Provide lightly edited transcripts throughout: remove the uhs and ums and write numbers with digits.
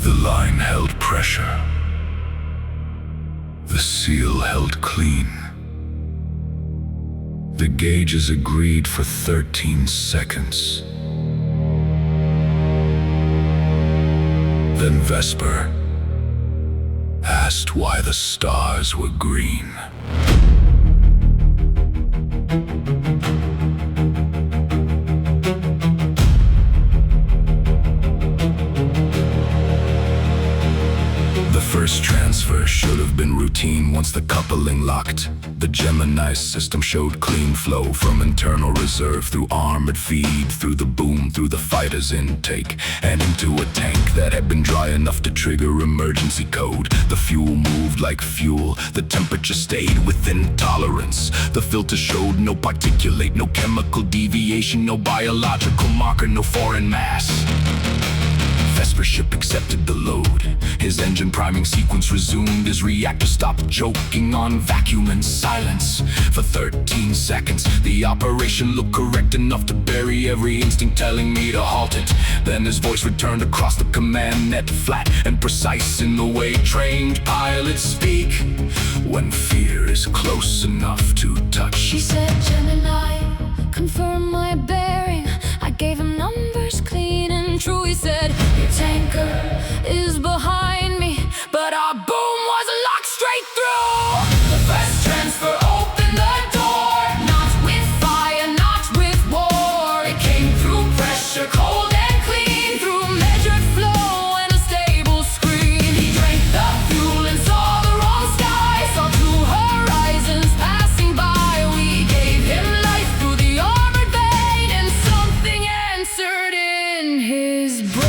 The line held pressure. The seal held clean. The gauges agreed for 13 seconds. Then Vesper asked why the stars were green. The first transfer should have been routine once the coupling locked. The Gemini system showed clean flow from internal reserve through armored feed, through the boom, through the fighter's intake, and into a tank that had been dry enough to trigger emergency code. The fuel moved like fuel, the temperature stayed within tolerance. The filter showed no particulate, no chemical deviation, no biological marker, no foreign mass. Vesper ship accepted the load. His engine priming sequence resumed. His reactor stopped choking on vacuum and silence. For 13 seconds, the operation looked correct enough to bury every instinct telling me to halt it. Then his voice returned across the command net, flat and precise in the way trained pilots speak when fear is close enough to touch. She said, Gemini, confirm my bearing. I gave him numbers clean and true. He said, your tanker is behind me, but our boom was locked straight through. The first transfer opened the door, not with fire, not with war. It came through pressure, cold and clean, through measured flow and a stable screen. He drank the fuel and saw the wrong sky, saw two horizons passing by. We gave him life through the armored vein, and something answered in his brain.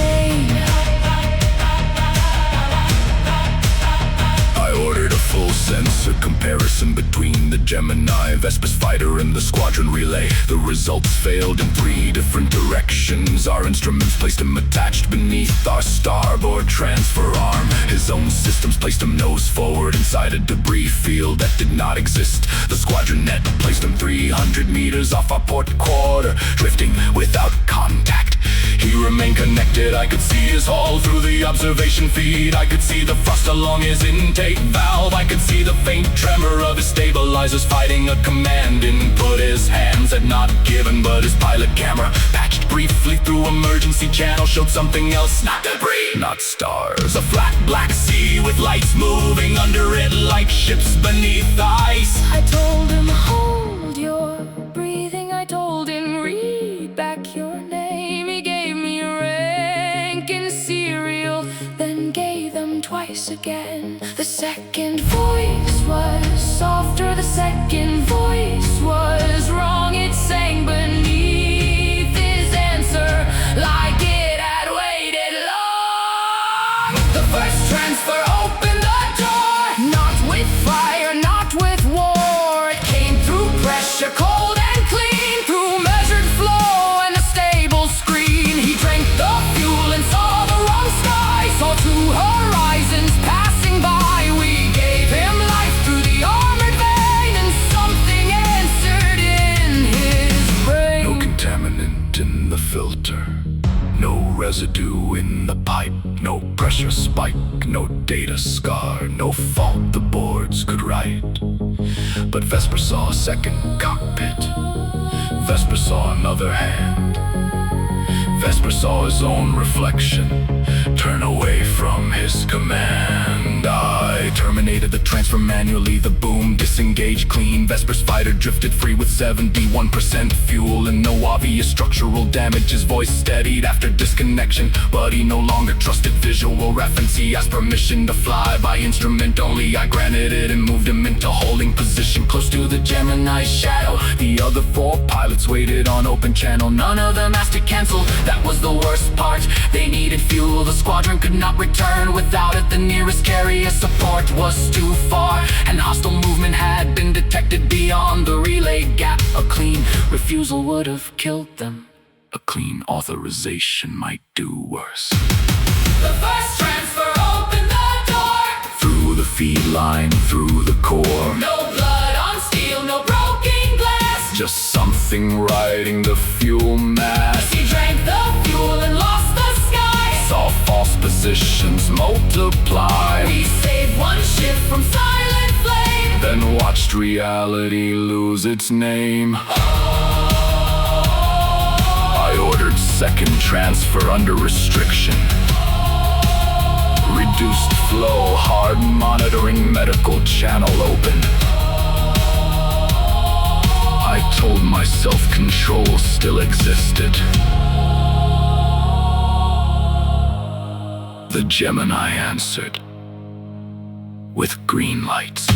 Full sensor comparison between the Gemini, Vesper's fighter, and the squadron relay. The results failed in 3 different directions. Our instruments placed him attached beneath our starboard transfer arm. His own systems placed him nose forward inside a debris field that did not exist. The squadron net placed him 300 meters off our port quarter, drifting without contact. He remained connected. I could see his hull through the observation feed. I could see the frost along his intake valve. I could see the faint tremor of his stabilizers fighting a command input his hands had not given, but his pilot camera, patched briefly through emergency channel, showed something else. Not debris, not stars. A flat black sea with lights moving under it like ships beneath the ice. I told him, hold your breathing. I told him, read back your name. He gave me rank and serial, then gave them twice again. The second voice was softer, the second voice was wrong. It sang beneath his answer like it had waited long. The first transfer opened the door, not with fire, not with war. It came through pressure, cold and clean, through measured flow and a stable screen. He drank the fuel and saw the wrong sky, saw two horizons passing by. We gave him life through the armored vein, and something answered in his brain. No contaminant in the filter, no residue in the pipe, no pressure spike, no data scar, no fault the boards could write. But Vesper saw a second cockpit. Vesper saw another hand. Vesper saw his own reflection turn away from his command. I terminated the transfer manually. The boom disengaged clean. Vesper's fighter drifted free with 71% fuel and no obvious structural damage. His voice steadied after disconnection, but he no longer trusted visual reference. He asked permission to fly by instrument only. I granted it and moved him into holding position close to the Gemini's shadow. The other 4 pilots waited on open channel. None of them asked to cancel. That was the worst part. They needed fuel. The squadron could not return without it. The nearest carrier support was too far, and hostile movement had been detected beyond the relay gap. A clean refusal would have killed them. A clean authorization might do worse. The first transfer opened the door, Through the feed line, through the core. no blood on steel, no broken glass. Just something riding the fuel mass. He drank the fuel and lost the sky. Saw false position positions multiply. We saved one ship from silent flame, Then watched reality lose its name. I ordered second transfer under restriction. Reduced flow, hard monitoring, medical channel open. I told myself control still existed. The Gemini answered with green lights.